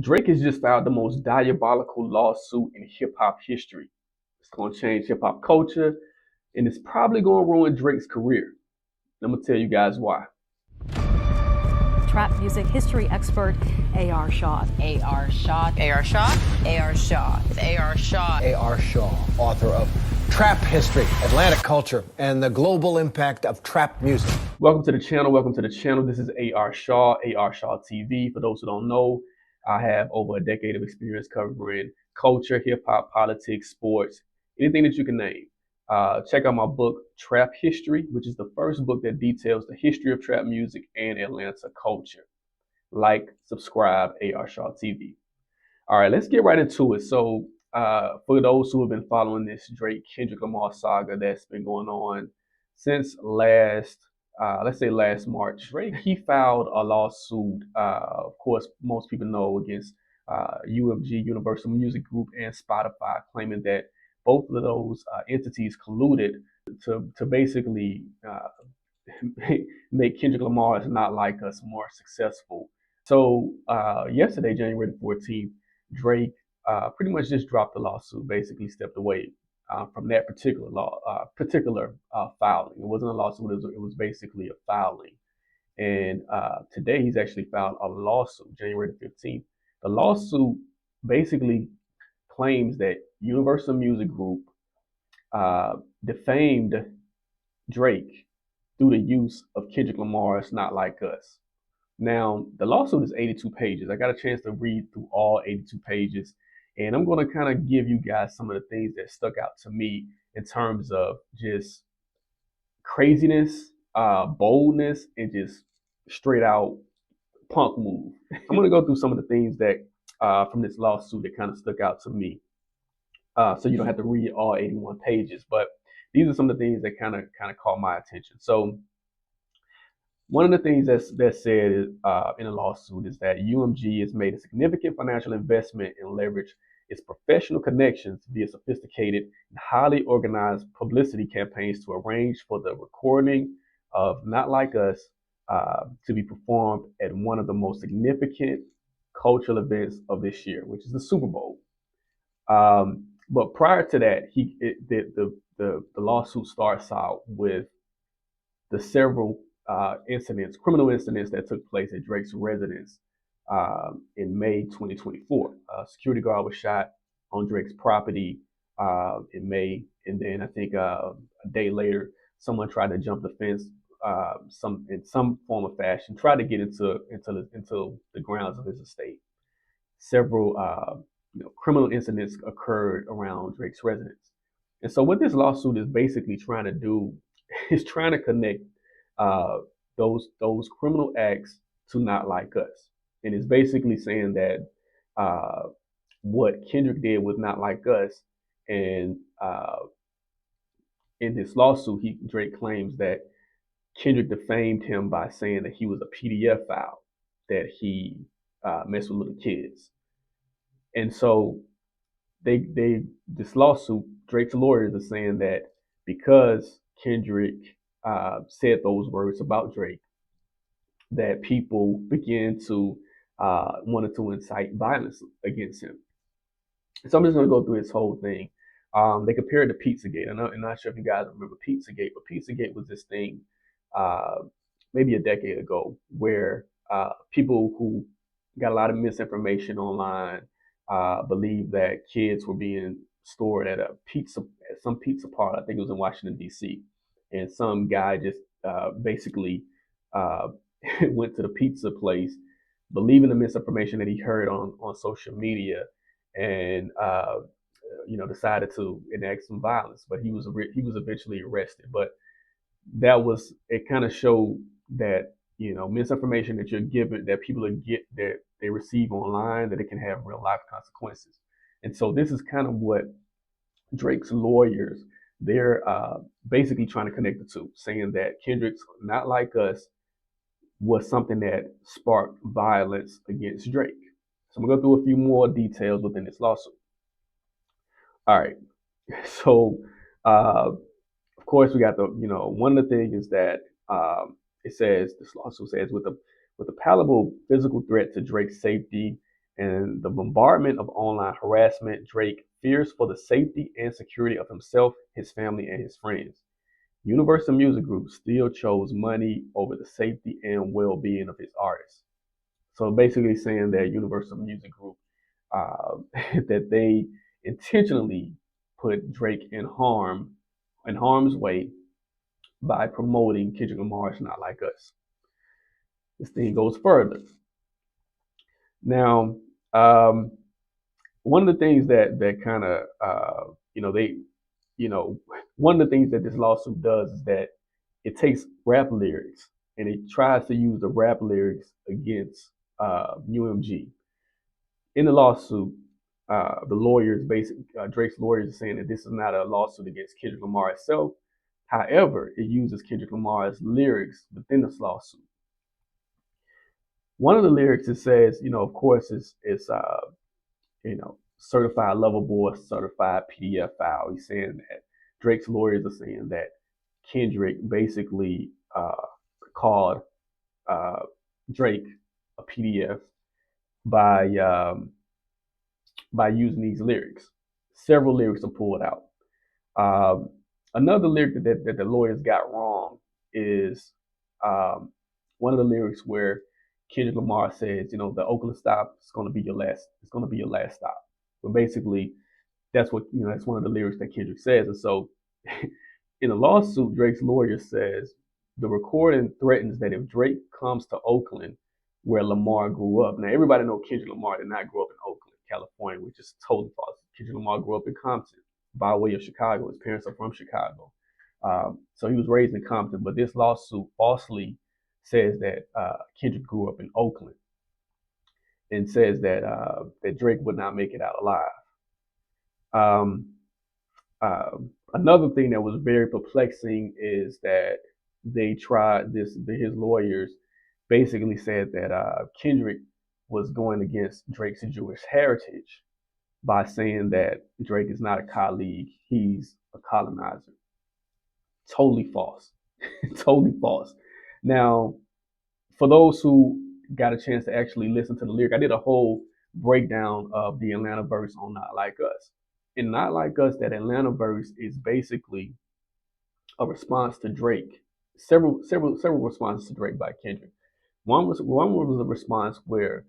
Drake has just filed the most diabolical lawsuit in hip hop history. It's going to change hip hop culture, and it's probably going to ruin Drake's career. I'm going to tell you guys why. Trap music history expert A.R. Shaw. A.R. Shaw. A.R. Shaw. A.R. Shaw. A.R. Shaw. A.R. Shaw, author of Trap History, Atlantic Culture, and the Global Impact of Trap Music. Welcome to the channel. Welcome to the channel. This is A.R. Shaw, A.R. Shaw TV. For those who don't know, I have over a decade of experience covering culture, hip hop, politics, sports, anything that you can name. Check out my book, Trap History, which is the first book that details the history of trap music and Atlanta culture. Like, subscribe, AR Shaw TV. All right, let's get right into it. So, for those who have been following this Drake Kendrick Lamar saga that's been going on since let's say last March, Drake he filed a lawsuit. Of course, most people know against UMG, Universal Music Group, and Spotify, claiming that both of those entities colluded to basically make Kendrick Lamar's Not Like Us more successful. So yesterday, January the 14th, Drake pretty much just dropped the lawsuit, basically stepped away from that particular filing. It wasn't a lawsuit; it was basically a filing. And today, he's actually filed a lawsuit, January the 15th. The lawsuit basically claims that Universal Music Group defamed Drake through the use of Kendrick Lamar's Not Like Us. Now, the lawsuit is 82 pages. I got a chance to read through all 82 pages, and I'm going to kind of give you guys some of the things that stuck out to me in terms of just craziness, boldness, and just straight out punk move. I'm going to go through some of the things that from this lawsuit that kind of stuck out to me. So you don't have to read all 81 pages, but these are some of the things that kind of caught my attention. So one of the things that's said in a lawsuit is that UMG has made a significant financial investment and leveraged its professional connections via sophisticated and highly organized publicity campaigns to arrange for the recording of Not Like Us to be performed at one of the most significant cultural events of this year, which is the Super Bowl. But prior to that, the lawsuit starts out with the several criminal incidents that took place at Drake's residence in May 2024. A security guard was shot on Drake's property in May, and then I think a day later, someone tried to jump the fence, in some form of fashion, tried to get into the grounds of his estate. Several criminal incidents occurred around Drake's residence. And so what this lawsuit is basically trying to do is trying to connect uh, those criminal acts to Not Like Us. And it's basically saying that what Kendrick did was Not Like Us. And in this lawsuit, Drake claims that Kendrick defamed him by saying that he was a PDF file, that he messed with little kids. And so this lawsuit, Drake's lawyers are saying that because Kendrick said those words about Drake, that people began to wanted to incite violence against him. So I'm just going to go through this whole thing. They compared it to Pizzagate. I'm not sure if you guys remember Pizzagate, but Pizzagate was this thing uh, maybe a decade ago where people who got a lot of misinformation online believed that kids were being stored at some pizza parlor. I think it was in Washington D.C. And some guy just basically uh, went to the pizza place, believing the misinformation that he heard on social media, and decided to enact some violence. But he was eventually arrested. But that was it. Kind of showed that misinformation that you're given, that people that they receive online, that it can have real life consequences. And so this is kind of what Drake's lawyers, they're basically trying to connect the two, saying that Kendrick's Not Like Us was something that sparked violence against Drake. So I'm gonna go through a few more details within this lawsuit. All right. So of course we got one of the things is that it says this lawsuit says with a palpable physical threat to Drake's safety And the bombardment of online harassment, Drake fears for the safety and security of himself, his family, and his friends. Universal Music Group still chose money over the safety and well-being of his artists. So basically saying that Universal Music Group that they intentionally put Drake in harm's way by promoting Kendrick Lamar's "Not Like Us." This thing goes further. Now, um, one of the things that kind of they one of the things that this lawsuit does is that it takes rap lyrics and it tries to use the rap lyrics against UMG. In the lawsuit, the lawyers, basically Drake's lawyers, are saying that this is not a lawsuit against Kendrick Lamar itself. However, it uses Kendrick Lamar's lyrics within this lawsuit. One of the lyrics it says, of course, is certified lover boy, certified PDF file. He's saying that Drake's lawyers are saying that Kendrick basically called uh, Drake a PDF by by using these lyrics. Several lyrics are pulled out. Um, Another lyric that the lawyers got wrong is um, one of the lyrics where Kendrick Lamar says, the Oakland stop is going to be your last. It's going to be your last stop. But basically, that's what that's one of the lyrics that Kendrick says. And so, in a lawsuit, Drake's lawyer says the recording threatens that if Drake comes to Oakland, where Lamar grew up. Now, everybody know Kendrick Lamar did not grow up in Oakland, California, which is totally false. Kendrick Lamar grew up in Compton, by way of Chicago. His parents are from Chicago, so he was raised in Compton. But this lawsuit falsely says that Kendrick grew up in Oakland, and says that Drake would not make it out alive. Um, uh, Another thing that was very perplexing is that they tried this. His lawyers basically said that Kendrick was going against Drake's Jewish heritage by saying that Drake is not a colleague, he's a colonizer. Totally false. Totally false. Now, for those who got a chance to actually listen to the lyric, I did a whole breakdown of the Atlanta verse on Not Like Us. In Not Like Us, that Atlanta verse is basically a response to Drake. Several responses to Drake by Kendrick. One was a response where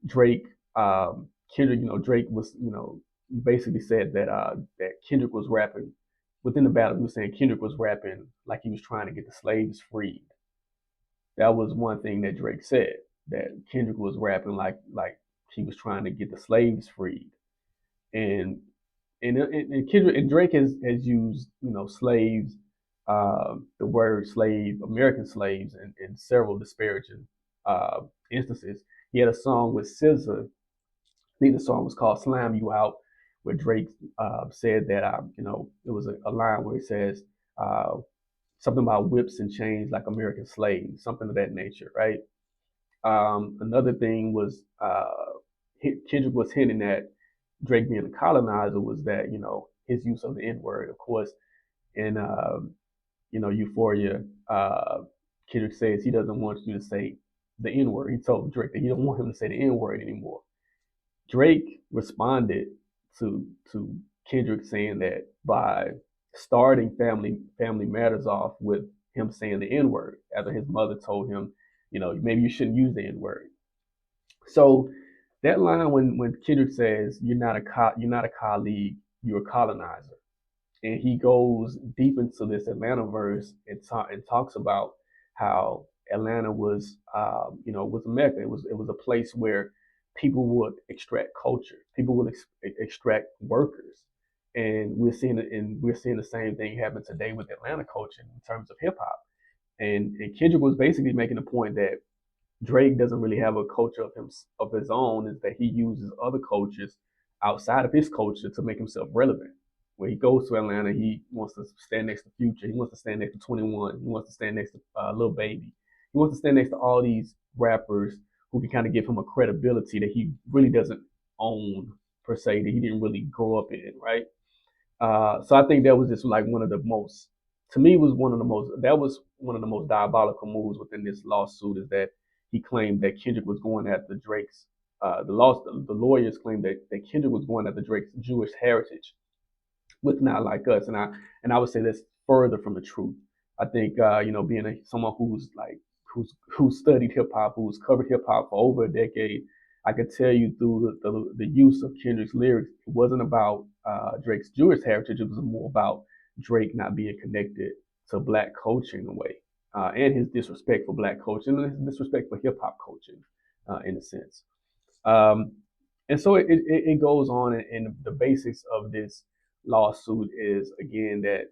Drake, Kendrick, Drake was, basically said that Kendrick was rapping within the battle. He was saying Kendrick was rapping like he was trying to get the slaves freed. That was one thing that Drake said, that Kendrick was rapping like he was trying to get the slaves freed. And and Kendrick and Drake has used slaves, the word slave, American slaves, in several disparaging instances. He had a song with SZA. I think the song was called "Slam You Out," where Drake said that it was a line where he says something about whips and chains like American slaves, something of that nature, right? Another thing was Kendrick was hinting at Drake being a colonizer was that his use of the N word, of course, in Euphoria, Kendrick says he doesn't want you to say the N word. He told Drake that he don't want him to say the N word anymore. Drake responded to Kendrick saying that by starting Family Matters off with him saying the N word after his mother told him, maybe you shouldn't use the N word. So that line when Kendrick says you're not a colleague, you're a colonizer, and he goes deep into this Atlanta verse and talks about how Atlanta was was a mecca. It was a place where people would extract culture, people would extract workers, and we're seeing the same thing happen today with Atlanta culture in terms of hip hop. And Kendrick was basically making the point that Drake doesn't really have a culture of his own, is that he uses other cultures outside of his culture to make himself relevant. When he goes to Atlanta, he wants to stand next to Future, he wants to stand next to 21, he wants to stand next to Lil Baby, he wants to stand next to all these rappers who can kind of give him a credibility that he really doesn't own per se, that he didn't really grow up in, right? So I think that was just like one of the most, to me, was one of the most, that was one of the most diabolical moves within this lawsuit, is that he claimed that Kendrick was going after Drake's the lawyers claimed that Kendrick was going after Drake's Jewish heritage with Not Like Us, and I would say that's further from the truth. I think being someone who studied hip hop, who's covered hip hop for over a decade, I could tell you through the use of Kendrick's lyrics, it wasn't about Drake's Jewish heritage. It was more about Drake not being connected to Black culture in a way, and his disrespect for Black culture and his disrespect for hip hop culture, in a sense. Um, and so it goes on, and the basics of this lawsuit is again that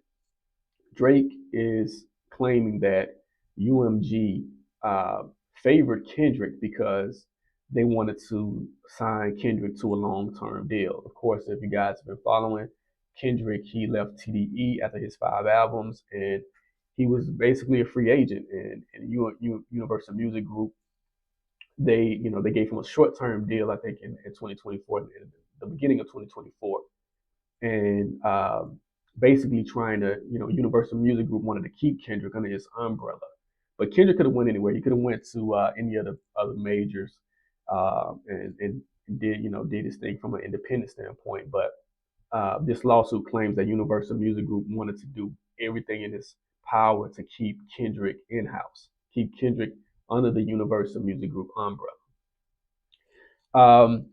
Drake is claiming that UMG uh, favored Kendrick because they wanted to sign Kendrick to a long-term deal. Of course, if you guys have been following Kendrick, he left TDE after his 5 albums, and he was basically a free agent. And Universal Music Group, they gave him a short-term deal, I think, in 2024, in the beginning of 2024, and basically trying to, Universal Music Group wanted to keep Kendrick under his umbrella, but Kendrick could have went anywhere. He could have went to any other majors, and did his thing from an independent standpoint. But this lawsuit claims that Universal Music Group wanted to do everything in its power to keep Kendrick in house, keep Kendrick under the Universal Music Group umbrella. Um,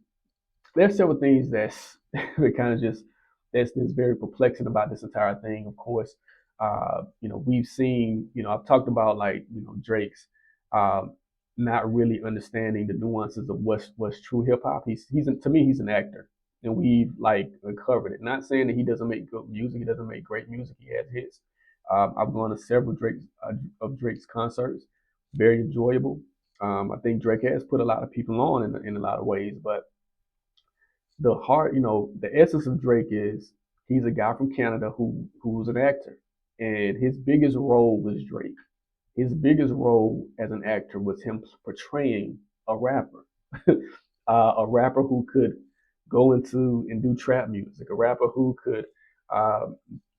there's several things that's that kind of just that's very perplexing about this entire thing. Of course, we've seen, I've talked about, like, Drake's um, not really understanding the nuances of what's true hip hop. To me, he's an actor, and we've like covered it. Not saying that he doesn't make good music, he doesn't make great music. He has hits. I've gone to several Drake's concerts, very enjoyable. I think Drake has put a lot of people on in a lot of ways, but the heart, the essence of Drake is he's a guy from Canada who's an actor, and his biggest role was Drake. His biggest role as an actor was him portraying a rapper, a rapper who could go into and do trap music, a rapper who could uh,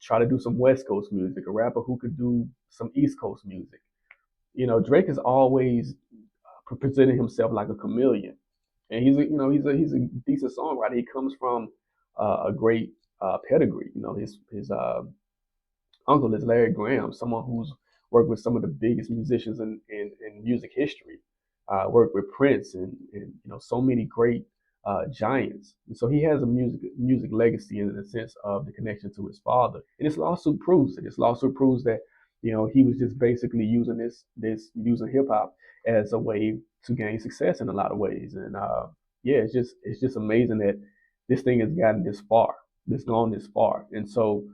try to do some West Coast music, a rapper who could do some East Coast music. Drake has always presented himself like a chameleon, and he's a decent songwriter. He comes from a great pedigree. His uncle is Larry Graham, someone who's worked with some of the biggest musicians in music history. Worked with Prince and so many great giants. And so he has a music legacy in the sense of the connection to his father. And this lawsuit proves it. This lawsuit proves that he was just basically using using hip hop as a way to gain success in a lot of ways. And yeah, it's just amazing that this thing has gotten this far, this gone this far. And so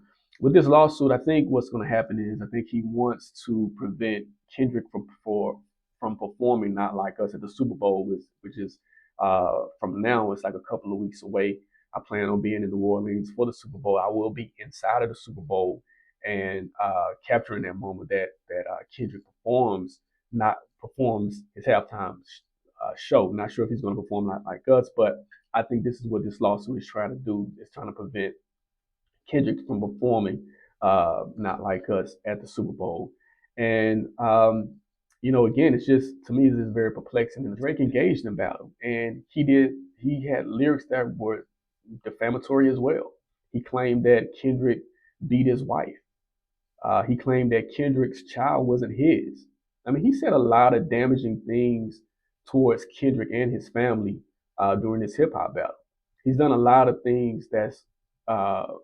with this lawsuit, I think what's going to happen is I think he wants to prevent Kendrick from performing Not Like Us at the Super Bowl, which is from now, it's like a couple of weeks away. I plan on being in New Orleans for the Super Bowl. I will be inside of the Super Bowl and capturing that moment that Kendrick performs his halftime show. Not sure if he's going to perform Not Like Us, but I think this is what this lawsuit is trying to do. It's trying to prevent Kendrick from performing Not Like Us at the Super Bowl. And again, it's just, to me, this is very perplexing. And Drake engaged in battle, and he had lyrics that were defamatory as well. He claimed that Kendrick beat his wife. He claimed that Kendrick's child wasn't his. I mean, he said a lot of damaging things towards Kendrick and his family during this hip hop battle. He's done a lot of things that's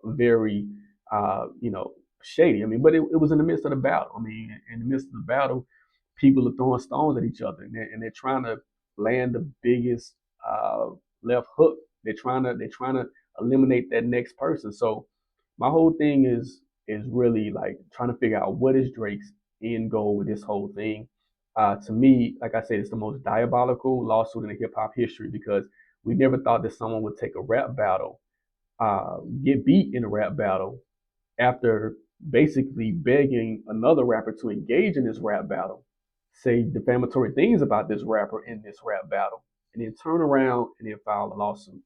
very, shady. I mean, but it was in the midst of the battle. I mean, in the midst of the battle, people are throwing stones at each other, and they're trying to land the biggest uh, left hook. They're trying to eliminate that next person. So my whole thing is really like trying to figure out what is Drake's end goal with this whole thing. To me, like I said, it's the most diabolical lawsuit in the hip hop history because we never thought that someone would take a rap battle, get beat in a rap battle after basically begging another rapper to engage in this rap battle, say defamatory things about this rapper in this rap battle, and then turn around and then file a lawsuit.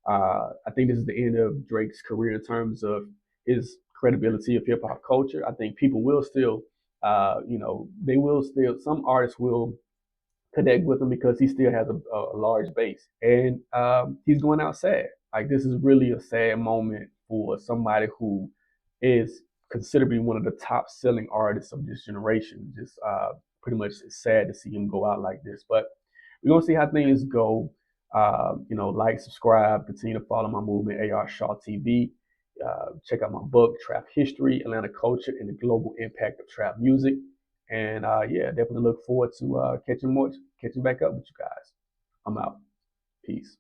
I think this is the end of Drake's career in terms of his credibility of hip hop culture. I think people will still, they will still, some artists will connect with him because he still has a large base, and he's going out sad. Like this is really a sad moment for somebody who is considered to be one of the top selling artists of this generation. Just pretty much it's sad to see him go out like this. But we're gonna see how things go. Like, subscribe, continue to follow my movement, AR Shaw TV. Check out my book, Trap History, Atlanta Culture, and the Global Impact of Trap Music. And yeah, definitely look forward to catching back up with you guys. I'm out. Peace.